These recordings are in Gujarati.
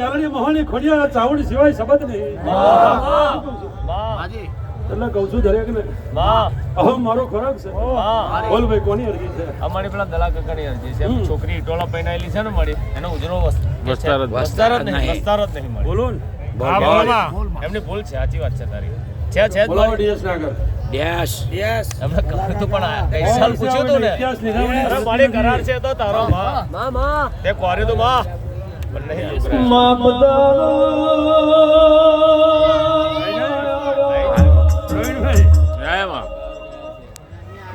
મહાની ખોડિયા ચાવડી સિવાય શબ્દ નહીં. એટલે કહું છું દરેક ને મારો ખોરાક છે. બોલ ભાઈ કોની અરજી છે? અમારી પેલા દલા કાકાની અરજી છે. છોકરી ટોળા પહેરાયેલી છે ને મળી એનો ઉજરો વસ્તાર જ નહીં મળી. બોલો ને. એમની ભૂલ છે. સાચી વાત છે તારી. છે બોલાવો ડીએસ નાગર. એમને કહ્યું તું પણ કઈ સાલ પૂછ્યું તું ને. અરે મારી કરાર છે તો તારો માં તે કોરી તો માં પણ નહીં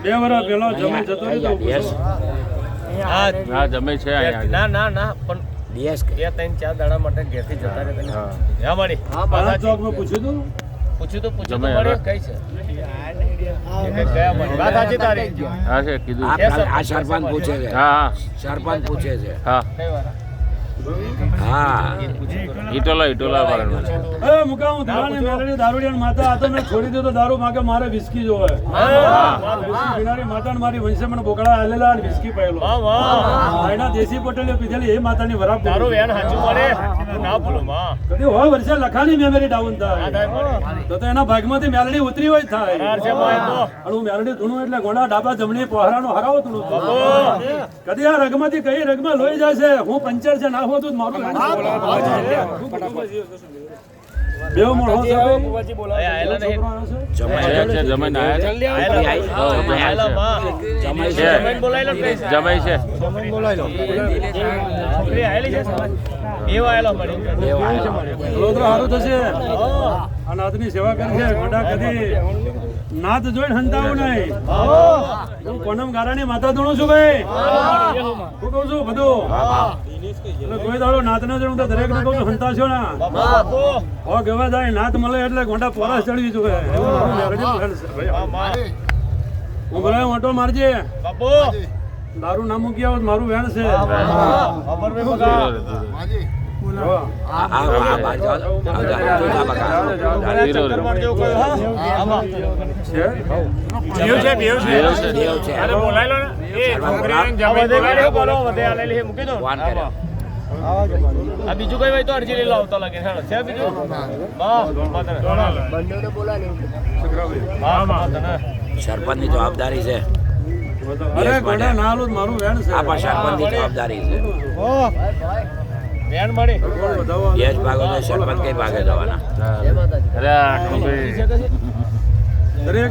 બે વર્ષ પેલો જમીન જતો રહ્યો. હા જમે છે. ના પણ બે 3-4 દાડા માટે ઘેરથી જતા રહેતા. હા મળી. ચોકમાં પૂછ્યું તું મળી કઈ છે વાત સાચી તારી. હા છે કીધું. આ સરપંચ પૂછે છે. હા સરપંચ પૂછે છે. હા હા ઈટોલા વાળાનો છે. એ મુકામ ધારાની મેલડી દારૂડિયાની માતા આ તો મેં છોડી દીધો દારૂ માગે મારે વિસ્કી જોવે. વિસ્કી પીનારી માતાને મારી વંશે મને બોકડા આલેલા અને વિસ્કી પાયેલો. એના દેશી પટેલે પીધેલી એ માતાની વરાપ દારૂ વેન હાચું પડે ના ભૂલો માં. કદી હોય વર્ષે લખાની મેમરી ડાઉન થાય તો એના ભાગમાંથી મેલડી ઉતરી હોય થાય. અને હું મેલડી ધૂણું એટલે ગોડા ડાબા જમણી પહોરાનો હરાવો ધૂણું. કદી આ રગમાંથી કઈ રગમાં લોહી જાય છે હું પંચર છે ના હોતું મારું બેવ મોણો છે આયેલા નહીં. જમાઈ છે જમાઈ છે. છોકરી આયેલી છે એવો આયેલો મળી. વડોદરા સારું થશે. આ નાથની સેવા કરી છે ગોડા કદી નાથ જોઈને હંતાવું નહીં. હું કોનમ ગારાની માતા ધૂણું છું ભાઈ. હું કહું છું બધું એટલે કોઈ દાડો નાથ ના જણું તો દરેક ને કહું છું હંતાશો ના. ઓ ગવા જાય નાથ મળે એટલે ગોંડા પોરા ચડવી જોઈએ. હું બોલાય મોટો મારજે દારૂ ના મૂકી આવો મારું વેણ છે. બીજું કઈ હોય તો અરજી લઈ લાવતો લાગે છે બીજું સરપંચ ની જવાબદારી છે. અરે ગોડા ના આલું મારું વેણ છે. આપણા સરપંચ ની જવાબદારી છે. વેણ મળી યશ ભાગો તો સરપંચ કઈ ભાગે જવાના. દરેક